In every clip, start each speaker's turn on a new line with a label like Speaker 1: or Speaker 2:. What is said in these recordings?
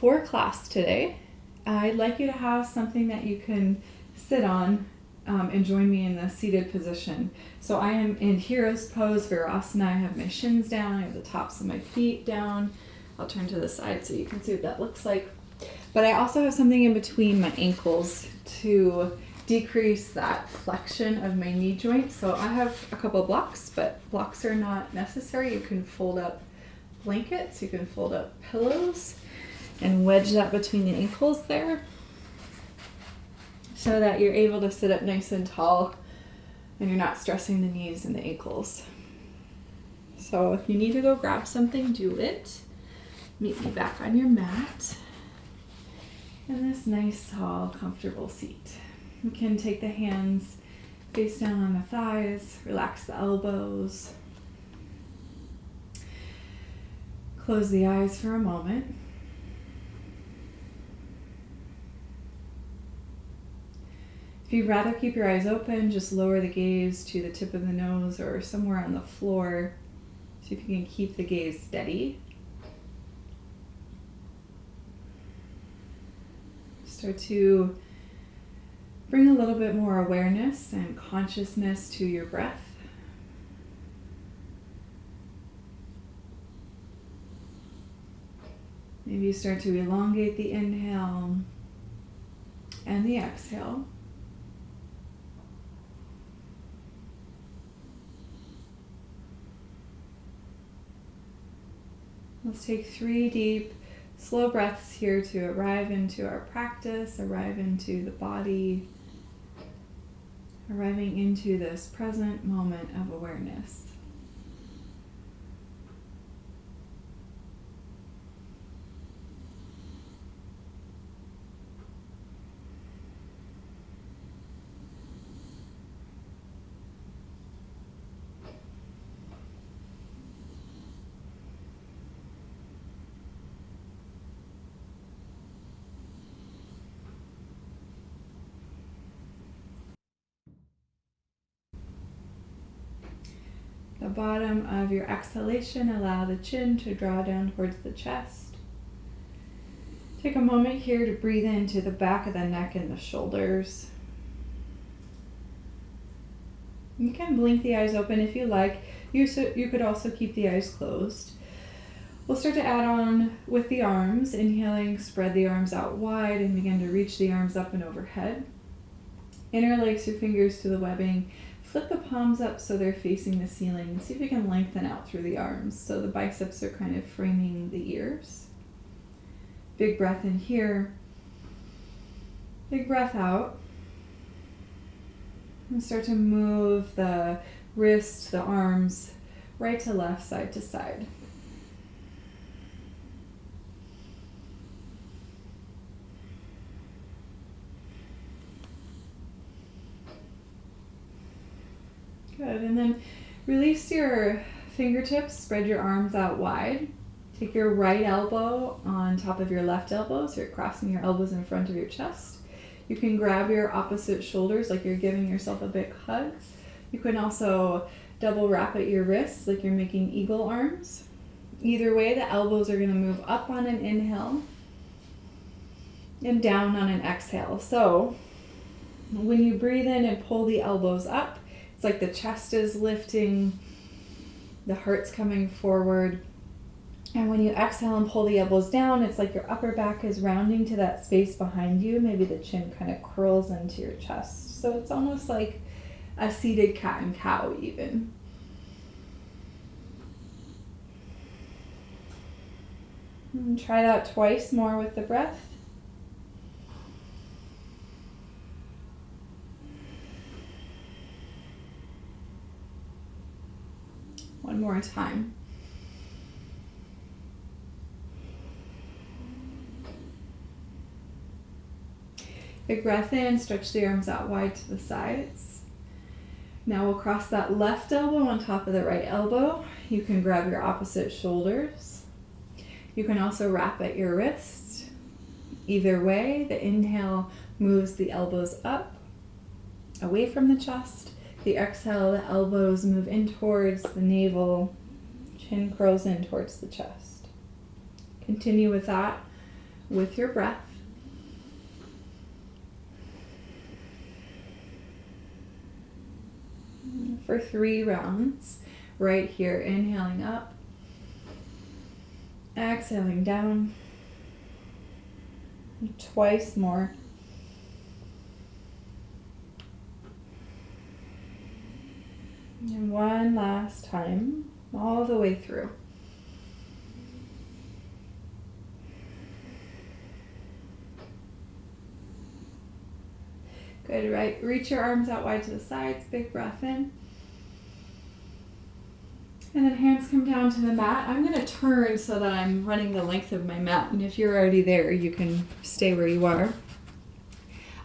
Speaker 1: for class today, I'd like you to have something that you can sit on and join me in the seated position. So I am in Hero's Pose, Virasana. I have my shins down, I have the tops of my feet down. I'll turn to the side so you can see what that looks like. But I also have something in between my ankles to decrease that flexion of my knee joint. So I have a couple blocks, but blocks are not necessary. You can fold up blankets, you can fold up pillows and wedge that between the ankles there so that you're able to sit up nice and tall and you're not stressing the knees and the ankles. So if you need to go grab something, do it. Meet me back on your mat in this nice, tall, comfortable seat. You can take the hands face down on the thighs, relax the elbows. Close the eyes for a moment. If you'd rather keep your eyes open, just lower the gaze to the tip of the nose or somewhere on the floor. See if you can keep the gaze steady. Start to bring a little bit more awareness and consciousness to your breath. Maybe you start to elongate the inhale and the exhale. Let's take 3 deep, slow breaths here to arrive into our practice, arrive into the body, arriving into this present moment of awareness. The bottom of your exhalation, allow the chin to draw down towards the chest. Take a moment here to breathe into the back of the neck and the shoulders. You can blink the eyes open if you like. You could also keep the eyes closed. We'll start to add on with the arms. Inhaling, spread the arms out wide and begin to reach the arms up and overhead. Interlace your fingers to the webbing. Flip the palms up so they're facing the ceiling. See if you can lengthen out through the arms so the biceps are kind of framing the ears. Big breath in here. Big breath out. And start to move the wrists, the arms, right to left, side to side. Good, and then release your fingertips, spread your arms out wide. Take your right elbow on top of your left elbow, so you're crossing your elbows in front of your chest. You can grab your opposite shoulders like you're giving yourself a big hug. You can also double wrap at your wrists like you're making eagle arms. Either way, the elbows are going to move up on an inhale and down on an exhale. So when you breathe in and pull the elbows up, it's like the chest is lifting, the heart's coming forward. And when you exhale and pull the elbows down, it's like your upper back is rounding to that space behind you. Maybe the chin kind of curls into your chest. So it's almost like a seated cat and cow even. And try that twice more with the breath. One more time. Big breath in, stretch the arms out wide to the sides. Now we'll cross that left elbow on top of the right elbow. You can grab your opposite shoulders. You can also wrap at your wrist. Either way, the inhale moves the elbows up, away from the chest. The exhale, the elbows move in towards the navel, chin curls in towards the chest. Continue with that with your breath. For 3 rounds, right here, inhaling up, exhaling down, twice more. And one last time, all the way through. Good, right? Reach your arms out wide to the sides, big breath in. And then hands come down to the mat. I'm going to turn so that I'm running the length of my mat. And if you're already there, you can stay where you are.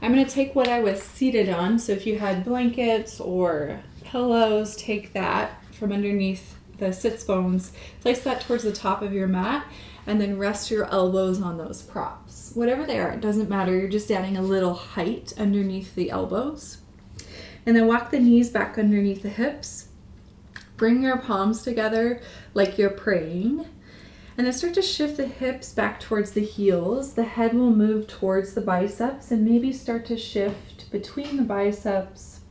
Speaker 1: I'm going to take what I was seated on. So if you had blankets or pillows, take that from underneath the sits bones. Place that towards the top of your mat. And then rest your elbows on those props. Whatever they are, it doesn't matter. You're just adding a little height underneath the elbows. And then walk the knees back underneath the hips. Bring your palms together like you're praying. And then start to shift the hips back towards the heels. The head will move towards the biceps and maybe start to shift between the biceps.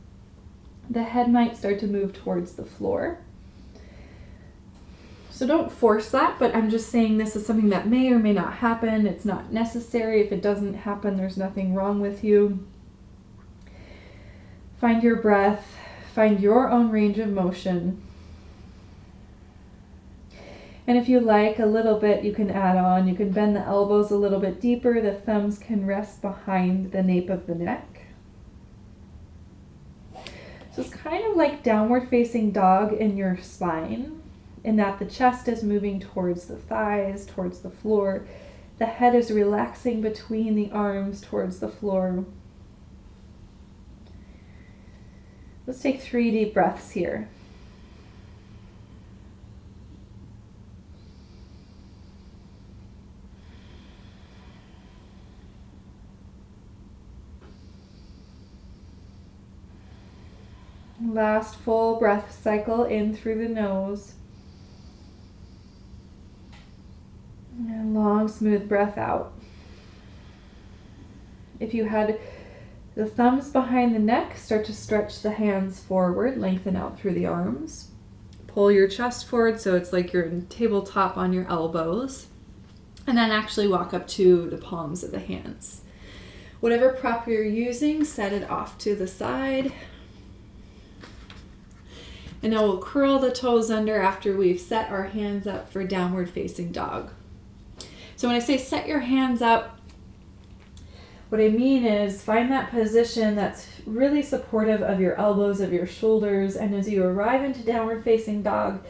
Speaker 1: The head might start to move towards the floor. So don't force that, but I'm just saying this is something that may or may not happen. It's not necessary. If it doesn't happen, there's nothing wrong with you. Find your breath. Find your own range of motion. And if you like a little bit, you can add on. You can bend the elbows a little bit deeper. The thumbs can rest behind the nape of the neck. So it's kind of like downward facing dog in your spine, in that the chest is moving towards the thighs, towards the floor. The head is relaxing between the arms towards the floor. Let's take 3 deep breaths here. Last full breath cycle in through the nose. And long, smooth breath out. If you had the thumbs behind the neck, start to stretch the hands forward, lengthen out through the arms. Pull your chest forward so it's like you're in tabletop on your elbows. And then actually walk up to the palms of the hands. Whatever prop you're using, set it off to the side. And now we'll curl the toes under after we've set our hands up for downward facing dog. So when I say set your hands up, what I mean is find that position that's really supportive of your elbows, of your shoulders. And as you arrive into downward facing dog,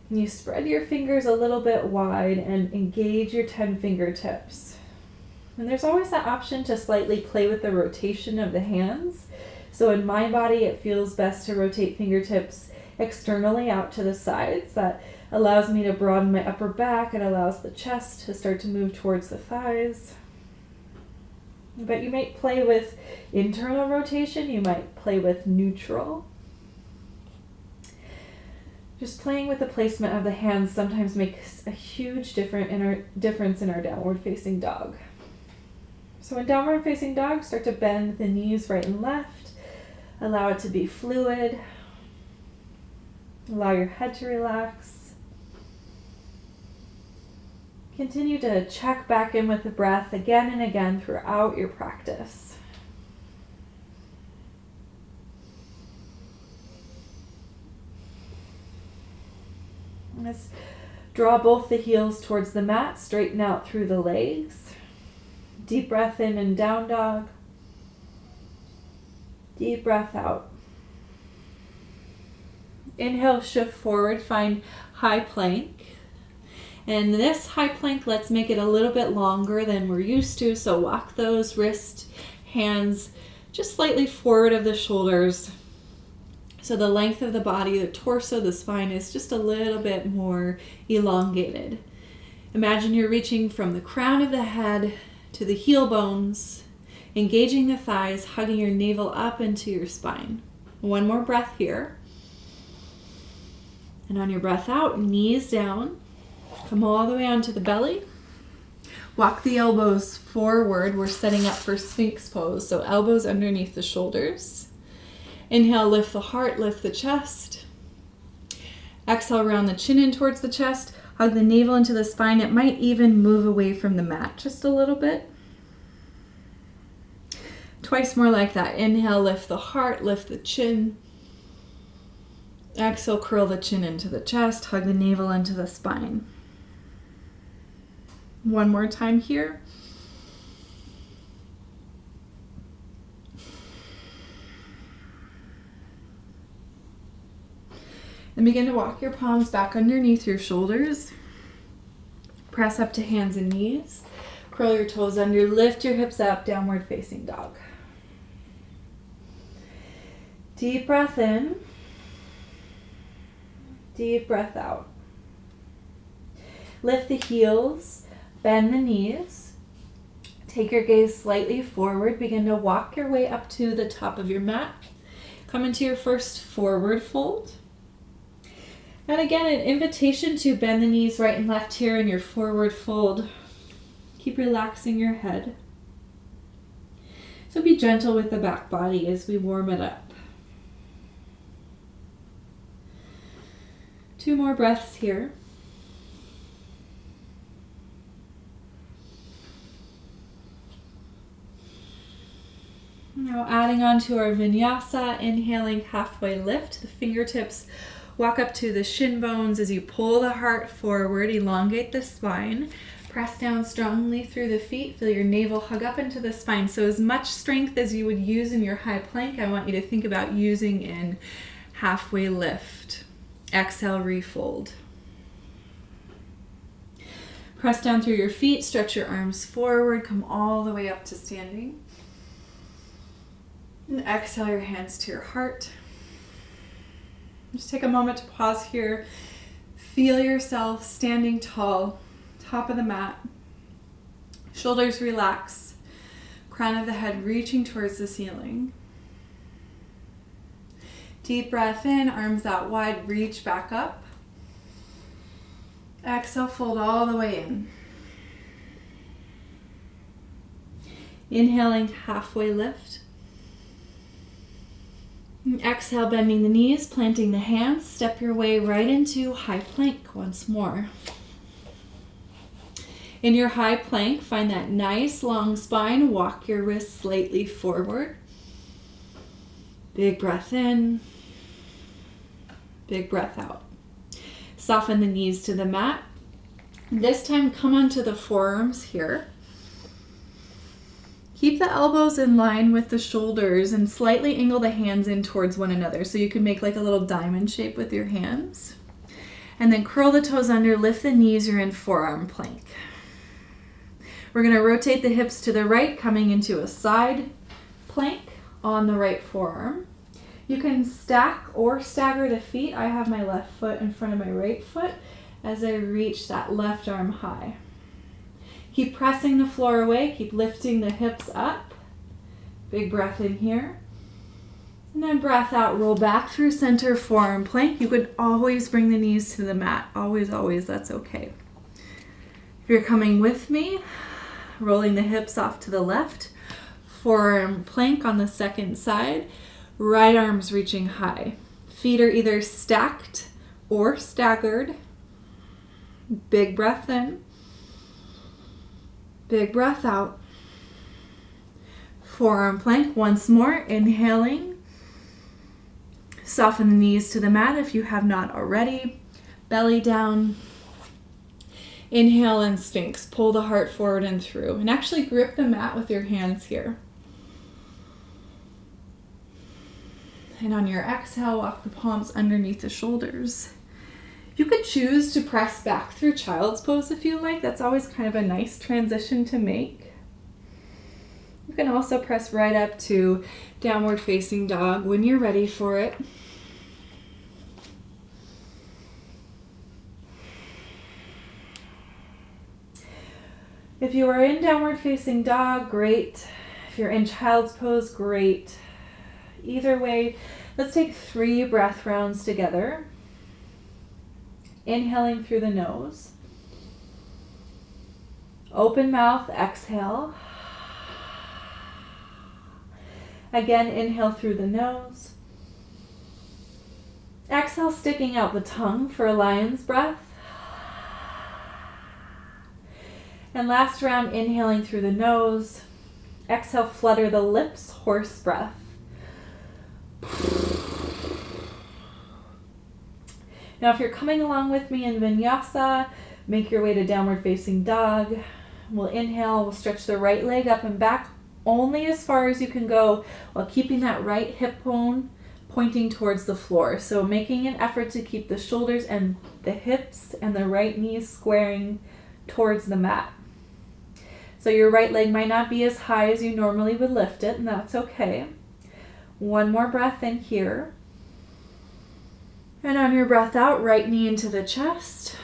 Speaker 1: can you spread your fingers a little bit wide and engage your 10 fingertips. And there's always that option to slightly play with the rotation of the hands. So in my body, it feels best to rotate fingertips externally out to the sides. That allows me to broaden my upper back. It allows the chest to start to move towards the thighs. But you might play with internal rotation. You might play with neutral. Just playing with the placement of the hands sometimes makes a huge difference in our downward facing dog. So in downward facing dog, start to bend the knees right and left. Allow it to be fluid. Allow your head to relax. Continue to check back in with the breath again and again throughout your practice. Let's draw both the heels towards the mat, straighten out through the legs. Deep breath in and down dog. Deep breath out. Inhale, shift forward, find high plank. And this high plank, let's make it a little bit longer than we're used to. So walk those wrist, hands just slightly forward of the shoulders. So the length of the body, the torso, the spine is just a little bit more elongated. Imagine you're reaching from the crown of the head to the heel bones, engaging the thighs, hugging your navel up into your spine. One more breath here. And on your breath out, knees down. Come all the way onto the belly. Walk the elbows forward. We're setting up for Sphinx pose. So elbows underneath the shoulders. Inhale, lift the heart, lift the chest. Exhale, round the chin in towards the chest. Hug the navel into the spine. It might even move away from the mat just a little bit. Twice more like that. Inhale, lift the heart, lift the chin. Exhale, curl the chin into the chest. Hug the navel into the spine. One more time here. And begin to walk your palms back underneath your shoulders. Press up to hands and knees. Curl your toes under, lift your hips up, downward facing dog. Deep breath in. Deep breath out. Lift the heels, bend the knees. Take your gaze slightly forward. Begin to walk your way up to the top of your mat. Come into your first forward fold. And again, an invitation to bend the knees right and left here in your forward fold. Keep relaxing your head. So be gentle with the back body as we warm it up. 2 more breaths here. Now adding on to our Vinyasa, inhaling halfway lift, the fingertips walk up to the shin bones as you pull the heart forward, elongate the spine. Press down strongly through the feet, feel your navel hug up into the spine. So as much strength as you would use in your high plank, I want you to think about using in halfway lift. Exhale, refold. Press down through your feet, stretch your arms forward, come all the way up to standing. And exhale your hands to your heart. Just take a moment to pause here. Feel yourself standing tall, top of the mat. Shoulders relax. Crown of the head reaching towards the ceiling. Deep breath in, arms out wide, reach back up. Exhale, fold all the way in. Inhaling, halfway lift. And exhale, bending the knees, planting the hands. Step your way right into high plank once more. In your high plank, find that nice long spine. Walk your wrists slightly forward. Big breath in. Big breath out. Soften the knees to the mat. This time, come onto the forearms here. Keep the elbows in line with the shoulders and slightly angle the hands in towards one another. So you can make like a little diamond shape with your hands. And then curl the toes under, lift the knees, you're in forearm plank. We're gonna rotate the hips to the right, coming into a side plank on the right forearm. You can stack or stagger the feet. I have my left foot in front of my right foot as I reach that left arm high. Keep pressing the floor away. Keep lifting the hips up. Big breath in here. And then breath out. Roll back through center, forearm plank. You could always bring the knees to the mat. Always, always. That's okay. If you're coming with me, rolling the hips off to the left. Forearm plank on the second side. Right arm's reaching high. Feet are either stacked or staggered. Big breath in. Big breath out. Forearm plank once more. Inhaling. Soften the knees to the mat if you have not already. Belly down. Inhale and Sphinx. Pull the heart forward and through. And actually grip the mat with your hands here. And on your exhale, walk the palms underneath the shoulders. You could choose to press back through child's pose if you like. That's always kind of a nice transition to make. You can also press right up to downward facing dog when you're ready for it. If you are in downward facing dog, great. If you're in child's pose, great. Either way, let's take 3 breath rounds together. Inhaling through the nose. Open mouth, exhale. Again, inhale through the nose. Exhale, sticking out the tongue for a lion's breath. And last round, inhaling through the nose. Exhale, flutter the lips, horse breath. Now, if you're coming along with me in Vinyasa, make your way to downward facing dog. We'll inhale, we'll stretch the right leg up and back only as far as you can go while keeping that right hip bone pointing towards the floor. So making an effort to keep the shoulders and the hips and the right knees squaring towards the mat. So your right leg might not be as high as you normally would lift it, and that's okay. One more breath in here. And on your breath out, right knee into the chest.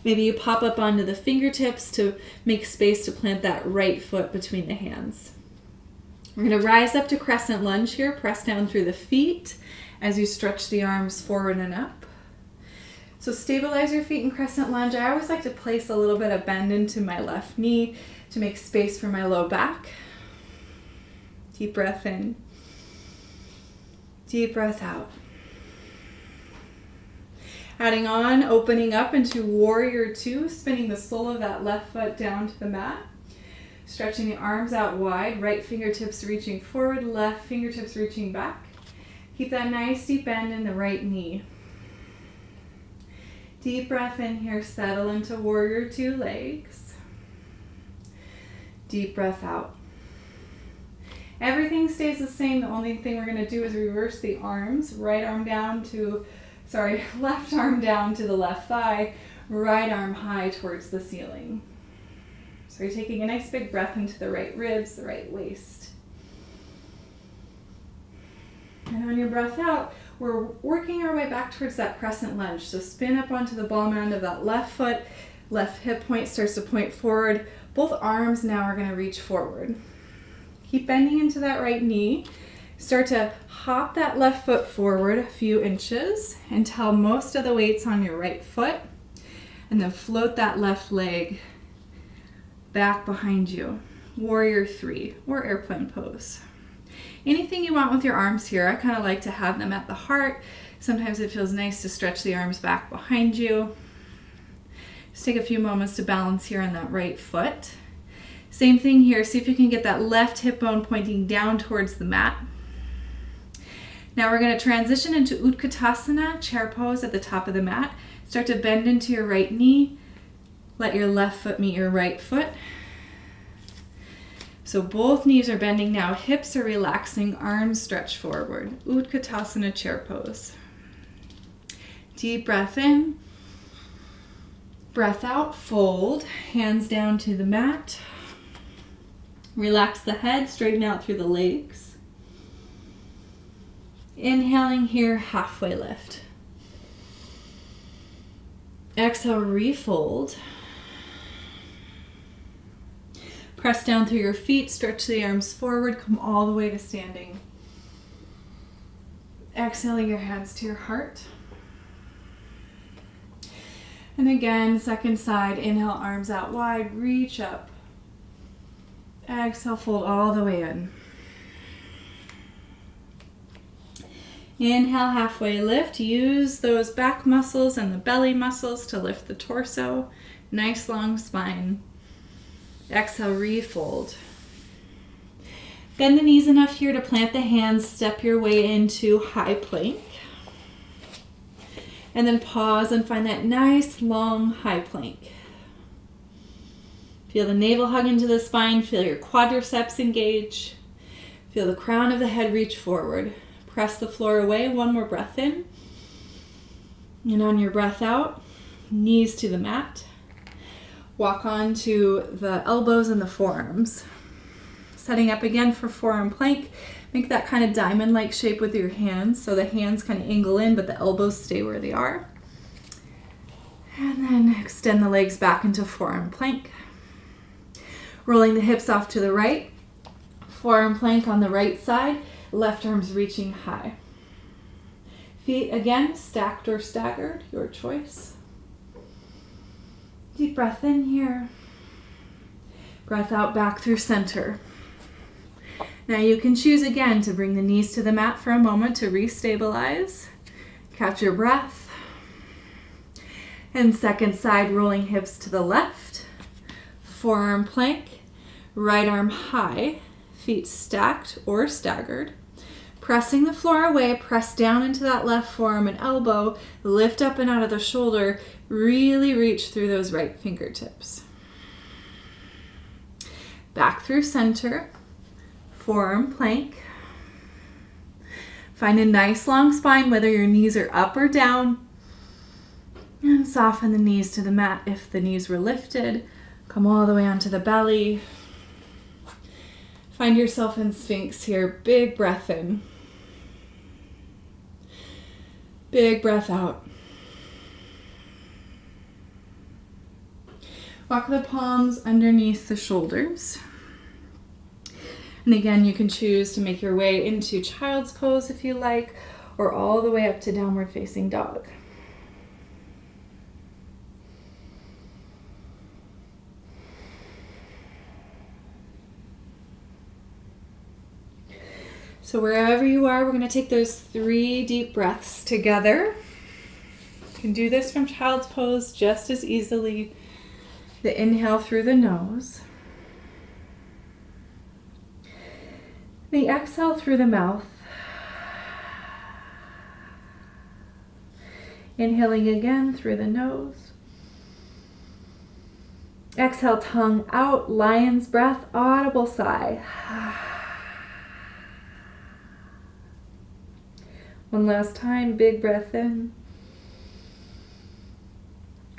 Speaker 1: Maybe you pop up onto the fingertips to make space to plant that right foot between the hands. We're going to rise up to crescent lunge here. Press down through the feet as you stretch the arms forward and up. So stabilize your feet in crescent lunge. I always like to place a little bit of bend into my left knee to make space for my low back. Deep breath in. Deep breath out. Adding on, opening up into warrior two, spinning the sole of that left foot down to the mat. Stretching the arms out wide, right fingertips reaching forward, left fingertips reaching back. Keep that nice deep bend in the right knee. Deep breath in here, settle into warrior two legs. Deep breath out. Everything stays the same. The only thing we're going to do is reverse the arms. Left arm down to the left thigh, right arm high towards the ceiling. So you're taking a nice big breath into the right ribs, the right waist. And on your breath out, we're working our way back towards that crescent lunge. So spin up onto the ball mound of that left foot, left hip point starts to point forward. Both arms now are going to reach forward. Keep bending into that right knee. Start to hop that left foot forward a few inches until most of the weight's on your right foot. And then float that left leg back behind you. Warrior three or airplane pose. Anything you want with your arms here. I kind of like to have them at the heart. Sometimes it feels nice to stretch the arms back behind you. Just take a few moments to balance here on that right foot. Same thing here. See if you can get that left hip bone pointing down towards the mat. Now we're going to transition into Utkatasana, chair pose at the top of the mat. Start to bend into your right knee. Let your left foot meet your right foot. So both knees are bending now. Hips are relaxing. Arms stretch forward. Utkatasana, chair pose. Deep breath in. Breath out. Fold. Hands down to the mat. Relax the head. Straighten out through the legs. Inhaling here, halfway lift. Exhale, refold. Press down through your feet, stretch the arms forward, come all the way to standing. Exhaling your hands to your heart. And again, second side, inhale, arms out wide, reach up. Exhale, fold all the way in. Inhale, halfway lift. Use those back muscles and the belly muscles to lift the torso. Nice long spine. Exhale, refold. Bend the knees enough here to plant the hands. Step your way into high plank. And then pause and find that nice long high plank. Feel the navel hug into the spine. Feel your quadriceps engage. Feel the crown of the head reach forward. Press the floor away. One more breath in. And on your breath out, knees to the mat. Walk on to the elbows and the forearms. Setting up again for forearm plank. Make that kind of diamond-like shape with your hands so the hands kind of angle in, but the elbows stay where they are. And then extend the legs back into forearm plank. Rolling the hips off to the right. Forearm plank on the right side. Left arm's reaching high. Feet again, stacked or staggered, your choice. Deep breath in here. Breath out back through center. Now you can choose again to bring the knees to the mat for a moment to restabilize. Catch your breath. And second side, rolling hips to the left. Forearm plank, right arm high, feet stacked or staggered. Pressing the floor away, press down into that left forearm and elbow, lift up and out of the shoulder, really reach through those right fingertips. Back through center, forearm plank. Find a nice long spine, whether your knees are up or down. And soften the knees to the mat if the knees were lifted. Come all the way onto the belly. Find yourself in Sphinx here. Big breath in. Big breath out. Walk the palms underneath the shoulders. And again, you can choose to make your way into child's pose if you like, or all the way up to downward facing dog. So wherever you are, we're going to take those 3 deep breaths together. You can do this from child's pose just as easily. The inhale through the nose. The exhale through the mouth. Inhaling again through the nose. Exhale, tongue out, lion's breath, audible sigh. One last time, big breath in.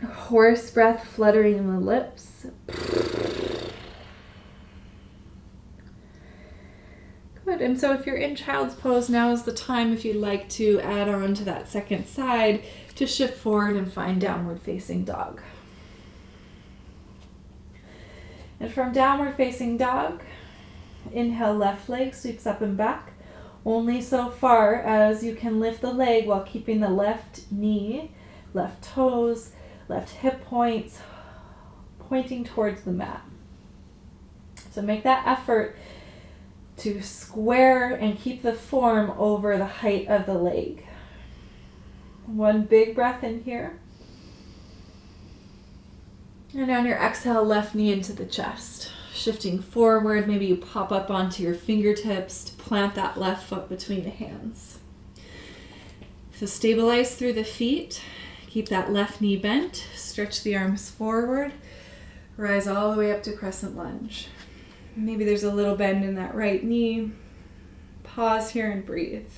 Speaker 1: Horse breath fluttering in the lips. Good, and so if you're in child's pose, now is the time if you'd like to add on to that second side to shift forward and find downward facing dog. And from downward facing dog, inhale, left leg sweeps up and back. Only so far as you can lift the leg while keeping the left knee, left toes, left hip points pointing towards the mat. So make that effort to square and keep the form over the height of the leg. One big breath in here. And on your exhale, left knee into the chest. Shifting forward, maybe you pop up onto your fingertips to plant that left foot between the hands. So stabilize through the feet. Keep that left knee bent. Stretch the arms forward. Rise all the way up to crescent lunge. Maybe there's a little bend in that right knee. Pause here and breathe.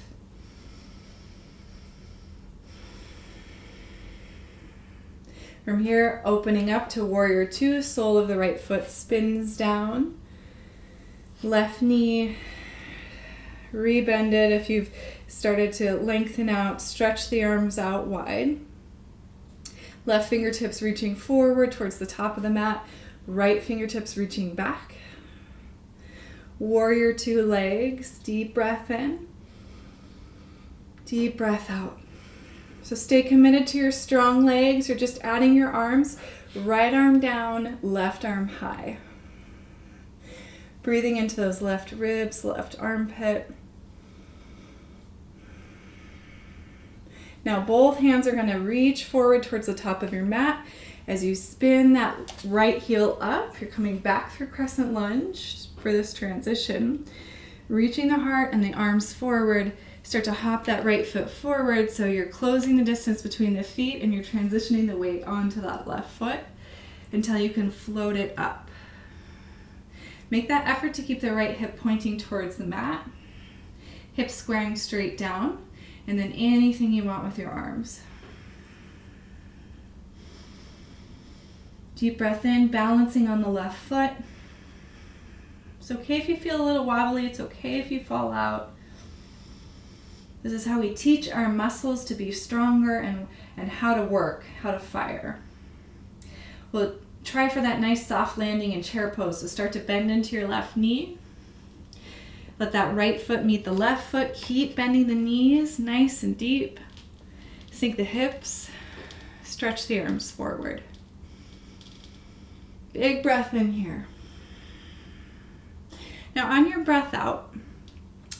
Speaker 1: From here, opening up to warrior 2, sole of the right foot spins down. Left knee rebended. If you've started to lengthen out, stretch the arms out wide. Left fingertips reaching forward towards the top of the mat. Right fingertips reaching back. Warrior 2 legs. Deep breath in. Deep breath out. So stay committed to your strong legs. You're just adding your arms. Right arm down, left arm high. Breathing into those left ribs, left armpit. Now both hands are going to reach forward towards the top of your mat. As you spin that right heel up, you're coming back through crescent lunge for this transition. Reaching the heart and the arms forward. Start to hop that right foot forward so you're closing the distance between the feet and you're transitioning the weight onto that left foot until you can float it up. Make that effort to keep the right hip pointing towards the mat, hips squaring straight down, and then anything you want with your arms. Deep breath in, balancing on the left foot. It's okay if you feel a little wobbly, it's okay if you fall out. This is how we teach our muscles to be stronger and how to work, how to fire. Well, try for that nice soft landing in chair pose. So start to bend into your left knee. Let that right foot meet the left foot. Keep bending the knees nice and deep. Sink the hips. Stretch the arms forward. Big breath in here. Now on your breath out,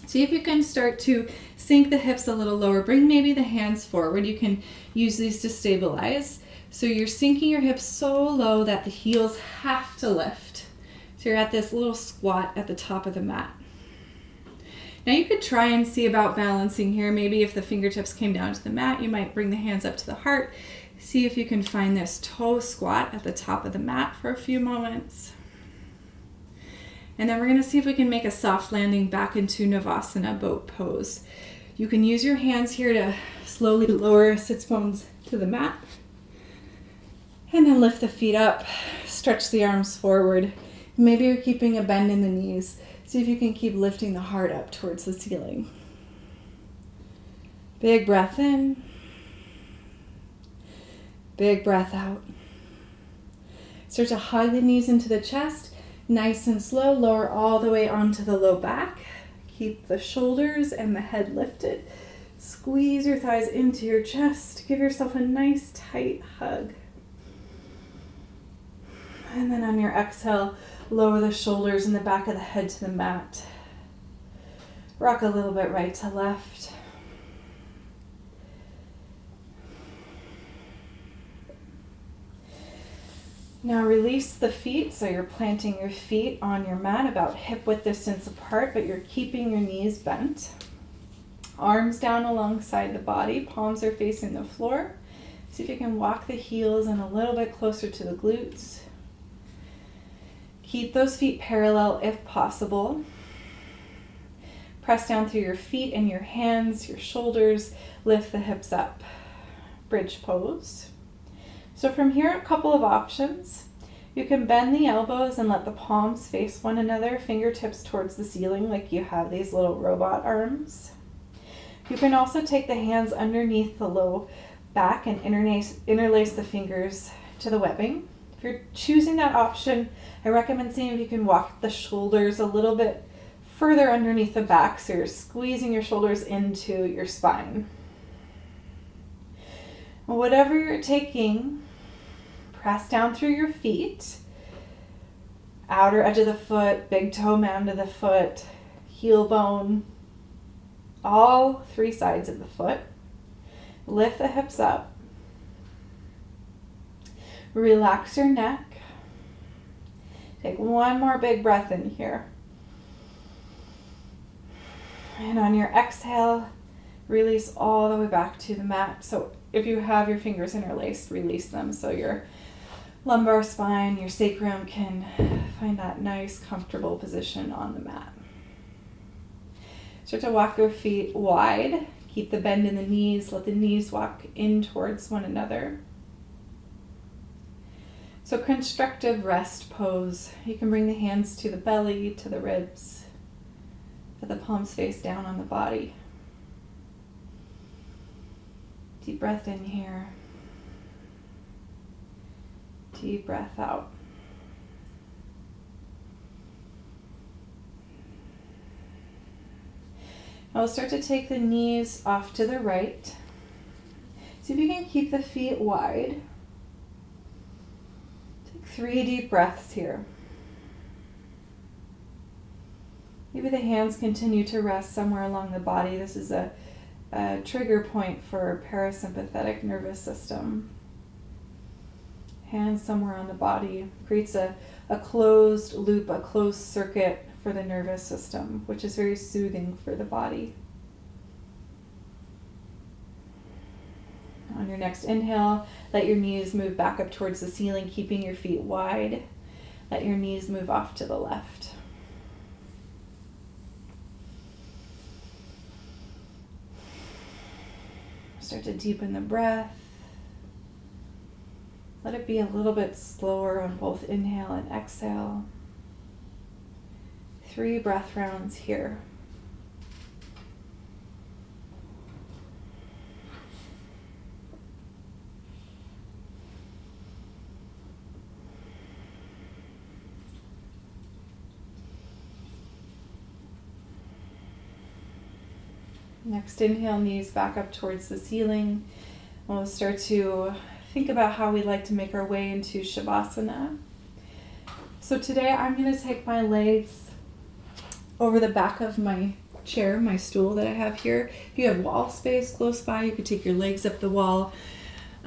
Speaker 1: see if you can start to sink the hips a little lower. Bring maybe the hands forward. You can use these to stabilize. So you're sinking your hips so low that the heels have to lift. So you're at this little squat at the top of the mat. Now you could try and see about balancing here. Maybe if the fingertips came down to the mat, you might bring the hands up to the heart. See if you can find this toe squat at the top of the mat for a few moments. And then we're going to see if we can make a soft landing back into Navasana boat pose. You can use your hands here to slowly lower sits bones to the mat. And then lift the feet up, stretch the arms forward. Maybe you're keeping a bend in the knees. See if you can keep lifting the heart up towards the ceiling. Big breath in. Big breath out. Start to hug the knees into the chest. Nice and slow, lower all the way onto the low back. Keep the shoulders and the head lifted. Squeeze your thighs into your chest. Give yourself a nice tight hug. And then on your exhale, lower the shoulders and the back of the head to the mat. Rock a little bit right to left. Now release the feet, so you're planting your feet on your mat about hip width distance apart, but you're keeping your knees bent. Arms down alongside the body, palms are facing the floor. See if you can walk the heels in a little bit closer to the glutes. Keep those feet parallel if possible. Press down through your feet and your hands, your shoulders, lift the hips up. Bridge pose. So from here, a couple of options. You can bend the elbows and let the palms face one another, fingertips towards the ceiling like you have these little robot arms. You can also take the hands underneath the low back and interlace the fingers to the webbing. If you're choosing that option, I recommend seeing if you can walk the shoulders a little bit further underneath the back, so you're squeezing your shoulders into your spine. Whatever you're taking, press down through your feet, outer edge of the foot, big toe mound of the foot, heel bone, all three sides of the foot. Lift the hips up. Relax your neck. Take one more big breath in here. And on your exhale, release all the way back to the mat. So if you have your fingers interlaced, release them so your lumbar spine, your sacrum can find that nice, comfortable position on the mat. Start to walk your feet wide. Keep the bend in the knees. Let the knees walk in towards one another. So constructive rest pose. You can bring the hands to the belly, to the ribs. Let the palms face down on the body. Deep breath in here. Deep breath out. Now we'll start to take the knees off to the right. See if you can keep the feet wide. Take 3 deep breaths here. Maybe the hands continue to rest somewhere along the body. This is a trigger point for parasympathetic nervous system. Hands somewhere on the body creates a closed loop, a closed circuit for the nervous system, which is very soothing for the body. On your next inhale, let your knees move back up towards the ceiling, keeping your feet wide. Let your knees move off to the left. Start to deepen the breath. Let it be a little bit slower on both inhale and exhale. 3 breath rounds here. Next inhale, knees back up towards the ceiling. We'll start to think about how we like to make our way into Shavasana. So today I'm going to take my legs over the back of my chair, my stool that I have here. If you have wall space close by, you could take your legs up the wall.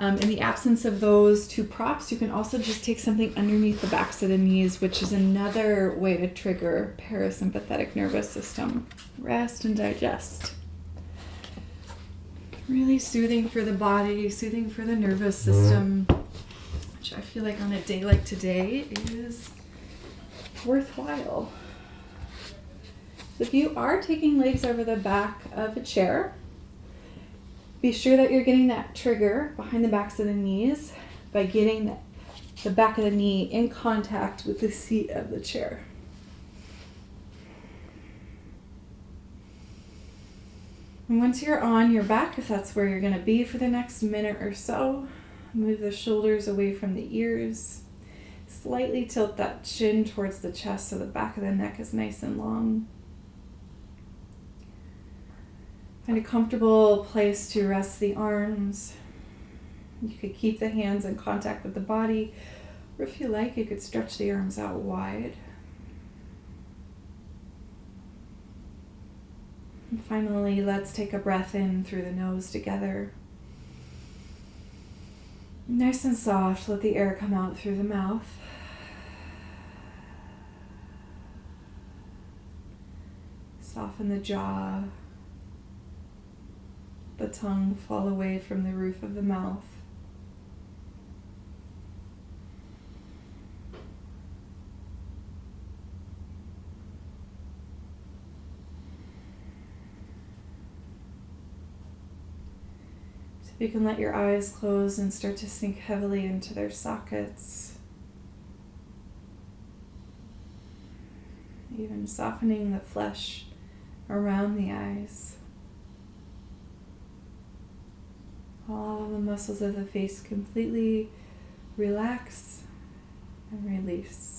Speaker 1: In the absence of those two props, you can also just take something underneath the backs of the knees, which is another way to trigger parasympathetic nervous system. Rest and digest. Really soothing for the body, soothing for the nervous system, which I feel like on a day like today is worthwhile. So if you are taking legs over the back of a chair, be sure that you're getting that trigger behind the backs of the knees by getting the back of the knee in contact with the seat of the chair. And once you're on your back, if that's where you're going to be for the next minute or so, move the shoulders away from the ears. Slightly tilt that chin towards the chest so the back of the neck is nice and long. Find a comfortable place to rest the arms. You could keep the hands in contact with the body, or if you like, you could stretch the arms out wide. And finally, let's take a breath in through the nose together. Nice and soft, let the air come out through the mouth. Soften the jaw. The tongue fall away from the roof of the mouth. So you can let your eyes close and start to sink heavily into their sockets. Even softening the flesh around the eyes. All the muscles of the face completely relax and release.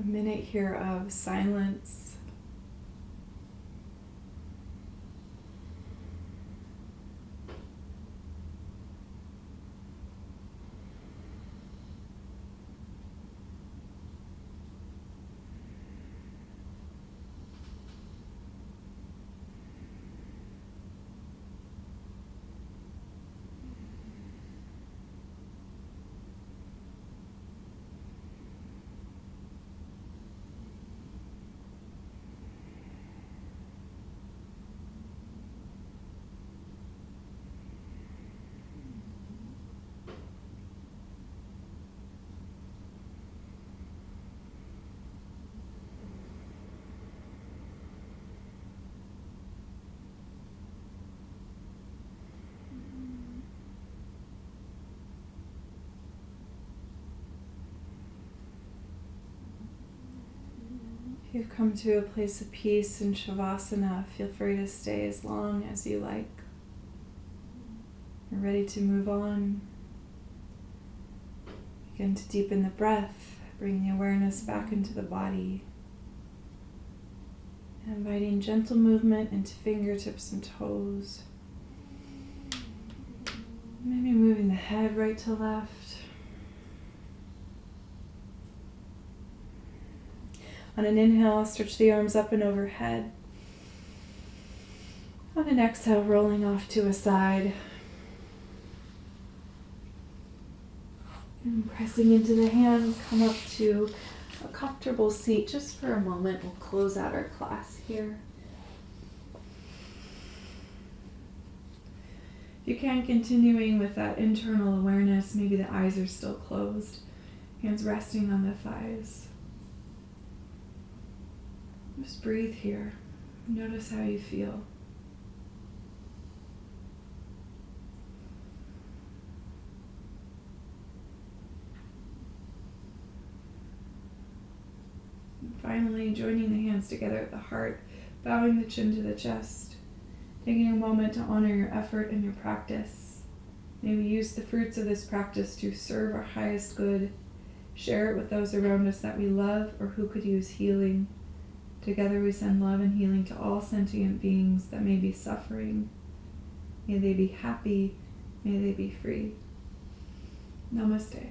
Speaker 1: A minute here of silence. If you've come to a place of peace in Shavasana, feel free to stay as long as you like. You're ready to move on. Begin to deepen the breath, bring the awareness back into the body. Inviting gentle movement into fingertips and toes. Maybe moving the head right to left. On an inhale, stretch the arms up and overhead. On an exhale, rolling off to a side. And pressing into the hands, come up to a comfortable seat just for a moment. We'll close out our class here. If you can, continuing with that internal awareness, maybe the eyes are still closed, hands resting on the thighs. Just breathe here. Notice how you feel. And finally, joining the hands together at the heart, bowing the chin to the chest, Taking a moment to honor your effort and your practice. May we use the fruits of this practice to serve our highest good, share it with those around us that we love or who could use healing. Together we send love and healing to all sentient beings that may be suffering. May they be happy. May they be free. Namaste.